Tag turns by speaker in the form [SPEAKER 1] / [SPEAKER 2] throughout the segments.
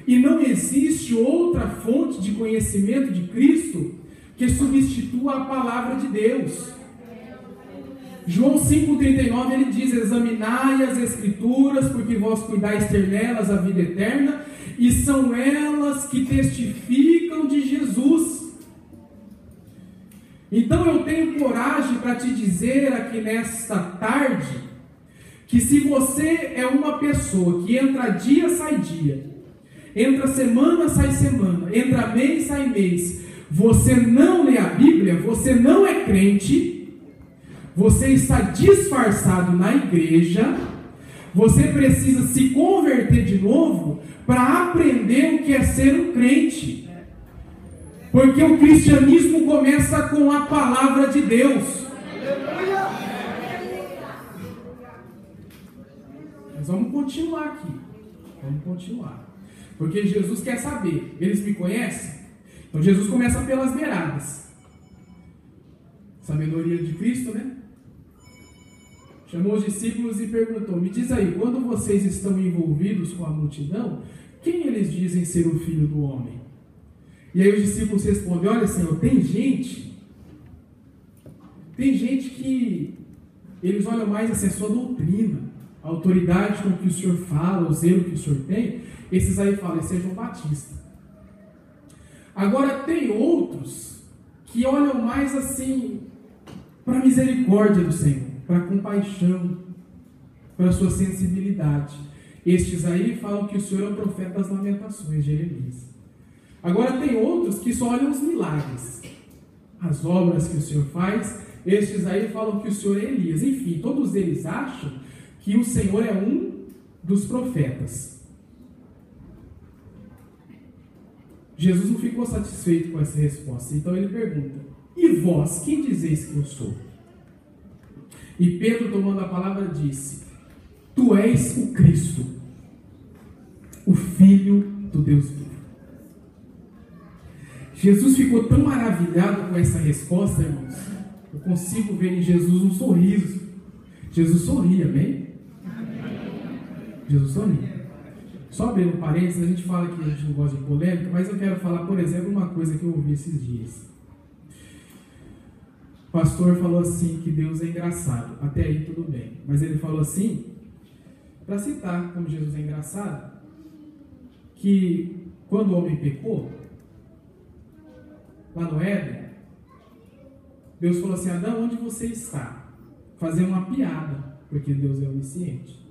[SPEAKER 1] E não existe outra fonte de conhecimento de Cristo que substitua a palavra de Deus. João 5,39 ele diz: examinai as Escrituras, porque vós cuidais ter nelas a vida eterna, e são elas que testificam de Jesus. Então eu tenho coragem para te dizer aqui nesta tarde, que se você é uma pessoa que entra dia, sai dia, entra semana, sai semana, entra mês, sai mês, você não lê a Bíblia, você não é crente, você está disfarçado na igreja, você precisa se converter de novo para aprender o que é ser um crente. Porque o cristianismo começa com a palavra de Deus. Mas vamos continuar aqui. Vamos continuar. Porque Jesus quer saber. Eles me conhecem? Então Jesus começa pelas beiradas. Sabedoria de Cristo, né? Chamou os discípulos e perguntou: me diz aí, quando vocês estão envolvidos com a multidão, quem eles dizem ser o Filho do Homem? E aí os discípulos respondem: olha, Senhor, tem gente que eles olham mais assim, a sua doutrina, a autoridade com que o Senhor fala, o zelo que o Senhor tem. Esses aí falam: esse é João Batista. Agora tem outros que olham mais assim para a misericórdia do Senhor, para a compaixão, para a sua sensibilidade. Estes aí falam que o Senhor é o profeta das lamentações, Jeremias. Agora tem outros que só olham os milagres, as obras que o Senhor faz. Estes aí falam que o Senhor é Elias. Enfim, todos eles acham que o Senhor é um dos profetas. Jesus não ficou satisfeito com essa resposta, então ele pergunta: e vós, quem dizeis que eu sou? E Pedro, tomando a palavra, disse: tu és o Cristo, o Filho do Deus vivo. Jesus ficou tão maravilhado com essa resposta, irmãos. Eu consigo ver em Jesus um sorriso. Jesus sorria, amém? Jesus sorria. Só abrindo parênteses, a gente fala que a gente não gosta de polêmica, mas eu quero falar, por exemplo, uma coisa que eu ouvi esses dias. O pastor falou assim que Deus é engraçado. Até aí tudo bem. Mas ele falou assim, para citar como Jesus é engraçado, que quando o homem pecou, lá no Éden, Deus falou assim: Adão, onde você está? Fazendo uma piada, porque Deus é onisciente.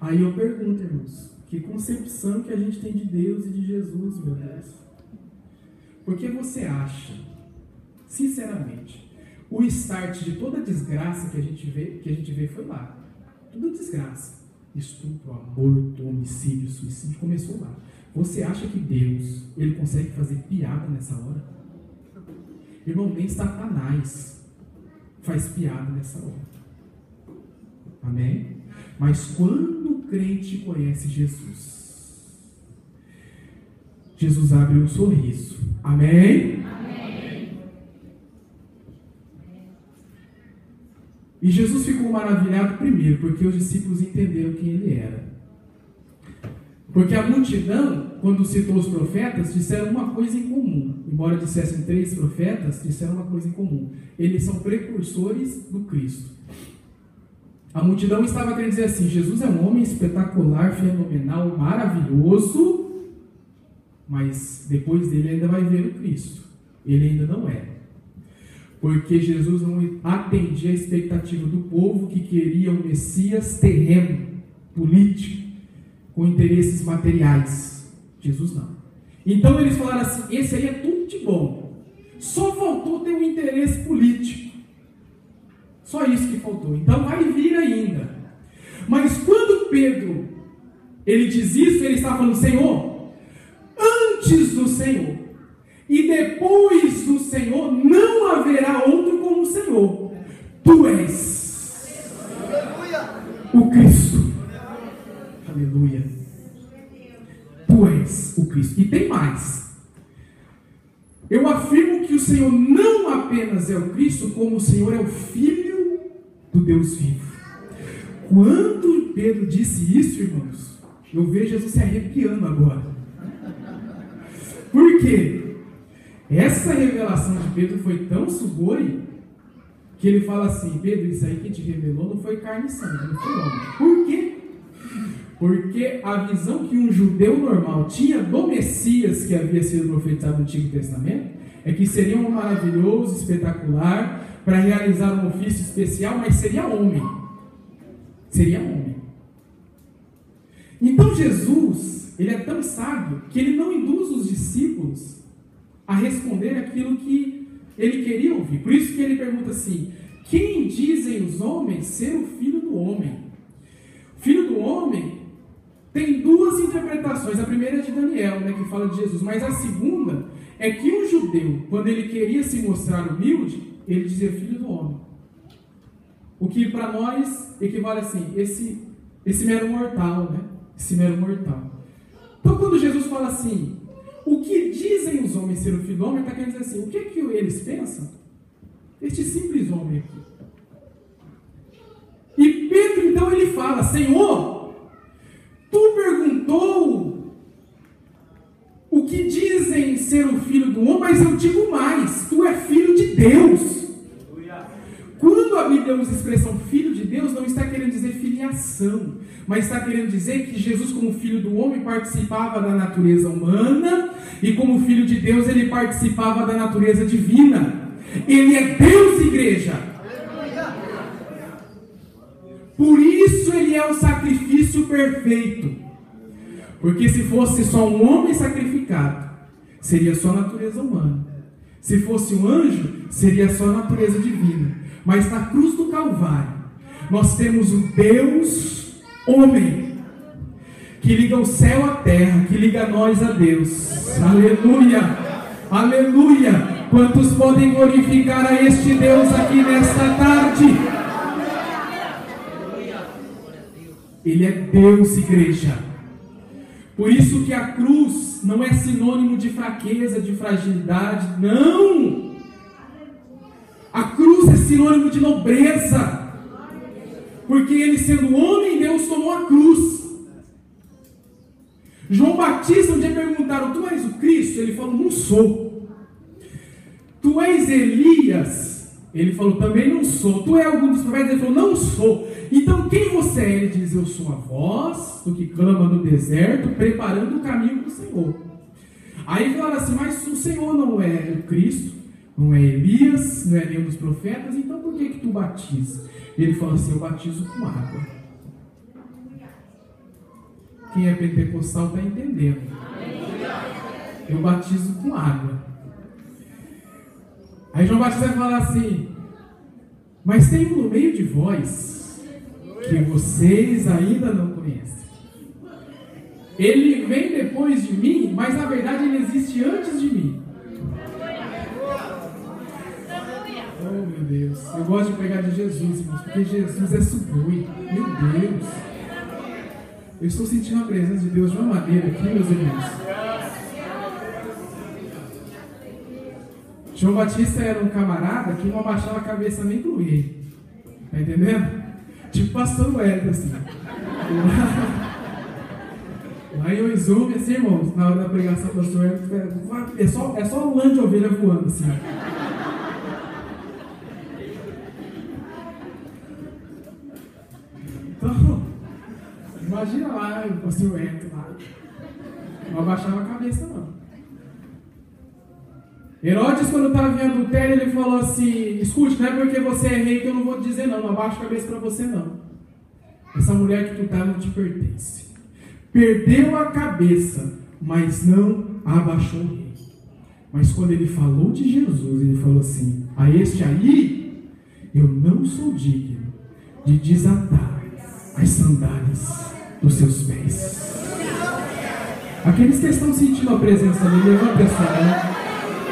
[SPEAKER 1] Aí eu pergunto, irmãos, que concepção que a gente tem de Deus e de Jesus, meu Deus? Porque você acha, sinceramente, o start de toda a desgraça que a gente vê foi lá. Toda desgraça. Estupro, aborto, homicídio, suicídio, começou lá. Você acha que Deus, ele consegue fazer piada nessa hora? Irmão, nem Satanás faz piada nessa hora. Amém? Mas quando o crente conhece Jesus, Jesus abre um sorriso. Amém? Amém. E Jesus ficou maravilhado primeiro, porque os discípulos entenderam quem ele era. Porque a multidão, quando citou os profetas, disseram uma coisa em comum. Embora dissessem 3 profetas, disseram uma coisa em comum: eles são precursores do Cristo. A multidão estava querendo dizer assim: Jesus é um homem espetacular, fenomenal, maravilhoso, mas depois dele ainda vai ver o Cristo. Ele ainda não é. Porque Jesus não atendia a expectativa do povo que queria um Messias terreno, político, com interesses materiais. Jesus não. Então eles falaram assim: esse aí é tudo de bom, só faltou ter um interesse político. Só isso que faltou. Então vai vir ainda. Mas quando Pedro ele diz isso, ele está falando: Senhor, antes do Senhor e depois do Senhor não haverá outro como o Senhor. Tu és o Cristo. Aleluia. Tu és o Cristo. E tem mais. Eu afirmo que o Senhor não apenas é o Cristo, como o Senhor é o Filho do Deus vivo. Quando Pedro disse isso, irmãos, eu vejo Jesus se arrepiando agora. Por quê? Essa revelação de Pedro foi tão sugoi que ele fala assim: Pedro, isso aí que te revelou não foi carne e sangue, não foi homem. Por quê? Porque a visão que um judeu normal tinha do Messias que havia sido profetizado no Antigo Testamento é que seria um maravilhoso, espetacular, para realizar um ofício especial, mas seria homem. Seria homem. Então Jesus, ele é tão sábio que ele não induz os discípulos a responder aquilo que ele queria ouvir. Por isso que ele pergunta assim: quem dizem os homens ser o Filho do Homem? O Filho do Homem tem duas interpretações. A primeira é de Daniel, né, que fala de Jesus. Mas a segunda é que um judeu, quando ele queria se mostrar humilde, ele dizia Filho do Homem. O que para nós equivale assim, esse mero mortal, né? Esse mero mortal. Então quando Jesus fala assim, o que dizem os homens ser o Filho do Homem, está querendo dizer assim, o que é que eles pensam? Este simples homem aqui. E Pedro então ele fala: Senhor, tu perguntou o que dizem ser o Filho do Homem, mas eu digo mais, tu é Filho de Deus. Quando a Bíblia usa a expressão Filho de Deus, não está querendo dizer filiação, mas está querendo dizer que Jesus, como Filho do Homem, participava da natureza humana, e como Filho de Deus, ele participava da natureza divina. Ele é Deus, igreja. Por isso ele é o sacrifício perfeito. Porque se fosse só um homem sacrificado, seria só natureza humana. Se fosse um anjo, seria só natureza divina. Mas na cruz do Calvário, nós temos o Deus homem, que liga o céu à terra, que liga nós a Deus. Aleluia! Aleluia! Quantos podem glorificar a este Deus aqui nesta tarde? Ele é Deus, igreja. Por isso que a cruz não é sinônimo de fraqueza, de fragilidade. Não! A cruz é sinônimo de nobreza. Porque ele, sendo homem, Deus tomou a cruz. João Batista, um dia perguntaram: tu és o Cristo? Ele falou: não sou. Tu és Elias? Ele falou: também não sou. Tu és algum dos profetas? Ele falou: não sou. Então quem você é? Ele diz: eu sou a voz do que clama no deserto, preparando o caminho do Senhor. Aí falaram assim: mas o Senhor não é o Cristo, não é Elias, não é nenhum dos profetas, então por que tu batiza? Ele falou assim: eu batizo com água. Quem é pentecostal está entendendo. Eu batizo com água. Aí João Batista vai falar assim: mas tem um no meio de vós que vocês ainda não conhecem. Ele vem depois de mim, mas na verdade ele existe antes de mim. Oh meu Deus, eu gosto de pegar de Jesus, irmãos, porque Jesus é sublime. Meu Deus, eu estou sentindo a presença de Deus de uma maneira aqui, meus irmãos. João Batista era um camarada que não abaixava a cabeça nem pro rei. Tá entendendo? Tipo pastor Wellington, assim. Lá em Oizumi, assim, irmãos, na hora da pregação, pastor Wellington, é só um lã de ovelha voando, assim. Então, imagina lá o pastor Wellington lá. Não abaixava a cabeça, não. Herodes, quando estava em adultério, ele falou assim: escute, não é porque você é rei que eu não vou te dizer não abaixa a cabeça para você não. Essa mulher que tu está não te pertence. Perdeu a cabeça, mas não abaixou o rei. Mas quando ele falou de Jesus, ele falou assim: a este aí, eu não sou digno de desatar as sandálias dos seus pés. Aqueles que estão sentindo a presença dele, levanta essa mão.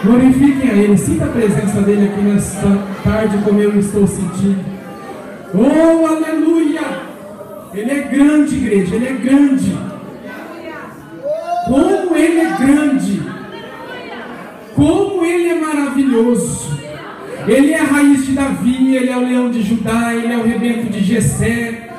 [SPEAKER 1] Glorifiquem a Ele, sinta a presença dEle aqui nesta tarde como eu estou sentindo. Oh, aleluia! Ele é grande, igreja, Ele é grande. Como Ele é grande! Como Ele é maravilhoso! Ele é a raiz de Davi, Ele é o leão de Judá, Ele é o rebento de Jessé,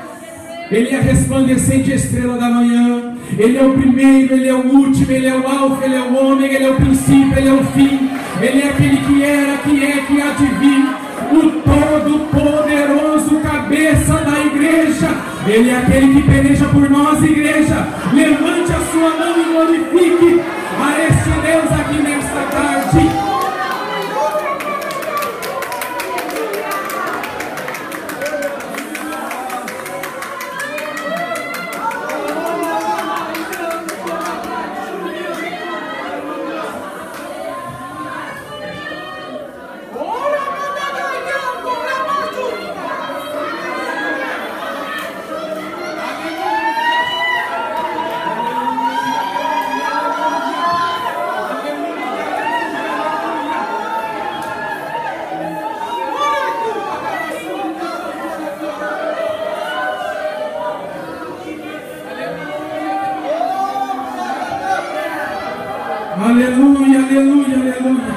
[SPEAKER 1] Ele é a resplandecente estrela da manhã, Ele é o primeiro, Ele é o último, Ele é o alfa, Ele é o ômega, Ele é o princípio, Ele é o fim. Ele é aquele que era, que é, que há de vir. O todo-poderoso cabeça da igreja. Ele é aquele que peleja por nós, igreja. Levante a sua mão e glorifique a este Deus aqui nesta tarde. Aleluia, aleluia, aleluia.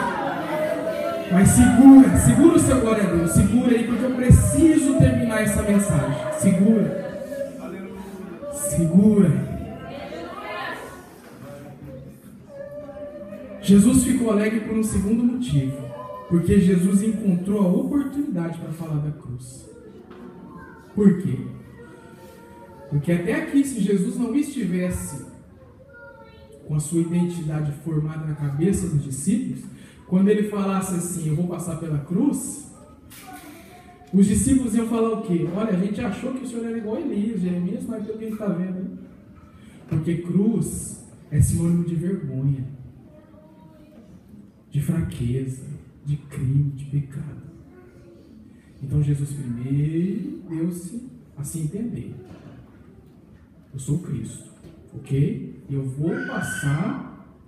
[SPEAKER 1] Mas segura o seu glória a Deus. Segura aí, porque eu preciso terminar essa mensagem. Segura. Jesus ficou alegre por um segundo motivo. Porque Jesus encontrou a oportunidade para falar da cruz. Por quê? Porque até aqui, se Jesus não estivesse com a sua identidade formada na cabeça dos discípulos, quando ele falasse assim, eu vou passar pela cruz, os discípulos iam falar o quê? Olha, a gente achou que o Senhor era igual a Elias, Jeremias, mas é o que a gente está vendo aí. Porque cruz é sinônimo de vergonha, de fraqueza, de crime, de pecado. Então Jesus primeiro deu-se a se entender. Eu sou Cristo, ok? Eu vou passar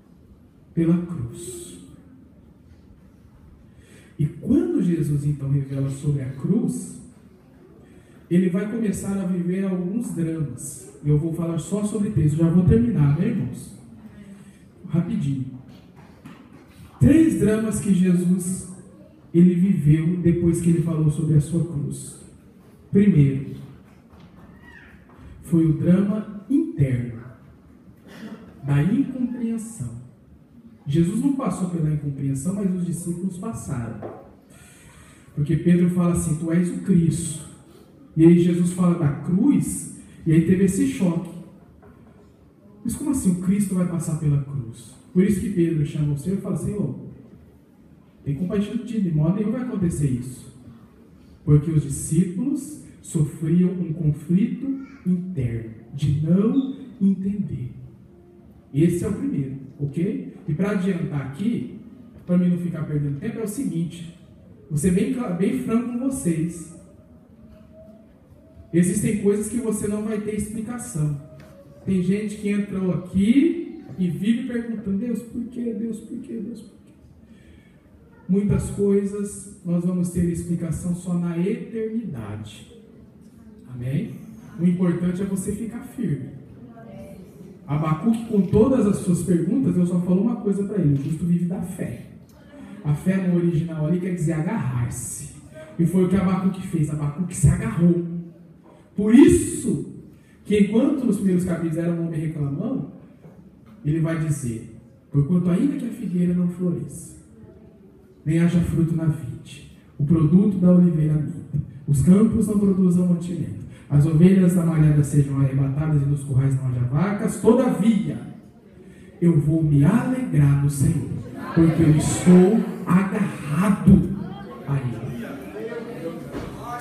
[SPEAKER 1] pela cruz. E quando Jesus então revela sobre a cruz, ele vai começar a viver alguns dramas. Eu vou falar só sobre texto, já vou terminar, né, irmãos? Rapidinho. 3 dramas que Jesus ele viveu depois que ele falou sobre a sua cruz. Primeiro, foi o drama interno da incompreensão. Jesus não passou pela incompreensão, mas os discípulos passaram. Porque Pedro fala assim, tu és o Cristo. E aí Jesus fala da cruz, e aí teve esse choque. Mas como assim o Cristo vai passar pela cruz? Por isso que Pedro chama o Senhor e fala, Senhor, tem compaixão de ti, de modo nenhum vai acontecer isso. Porque os discípulos sofriam um conflito interno, de não entender. Esse é o primeiro, ok? E para adiantar aqui, para mim não ficar perdendo tempo, é o seguinte, vou ser bem franco com vocês. Existem coisas que você não vai ter explicação. Tem gente que entrou aqui e vive perguntando, Deus, por quê? Deus, por quê? Deus, por quê? Muitas coisas nós vamos ter explicação só na eternidade. Amém? O importante é você ficar firme. Abacuque, com todas as suas perguntas, eu só falo uma coisa para ele: o justo vive da fé. A fé no original ali quer dizer agarrar-se. E foi o que Abacuque fez. Abacuque se agarrou. Por isso que enquanto nos primeiros capítulos era um homem reclamando, ele vai dizer: porquanto ainda que a figueira não floresça, nem haja fruto na vide, o produto da oliveira minta, os campos não produzam mantimento, as ovelhas da malhada sejam arrebatadas e nos currais não haja vacas, todavia eu vou me alegrar no Senhor, porque eu estou agarrado a Ele.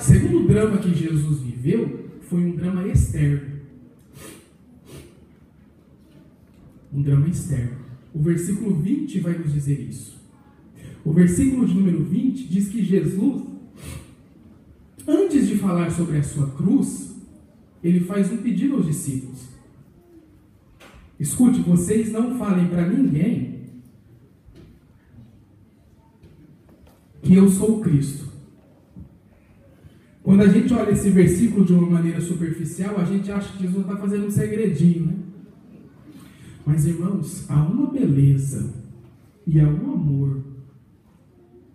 [SPEAKER 1] Segundo drama que Jesus viveu foi um drama externo. Um drama externo. O versículo 20 vai nos dizer isso. O versículo de número 20 diz que Jesus, antes de falar sobre a sua cruz, ele faz um pedido aos discípulos. Escute, vocês não falem para ninguém que eu sou o Cristo. Quando a gente olha esse versículo de uma maneira superficial, a gente acha que Jesus está fazendo um segredinho, né? Mas, irmãos, há uma beleza e há um amor,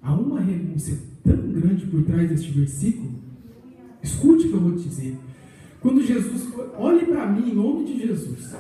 [SPEAKER 1] há uma renúncia tão grande por trás deste versículo. Escute o que eu vou te dizer. Quando Jesus, olhe para mim em nome de Jesus,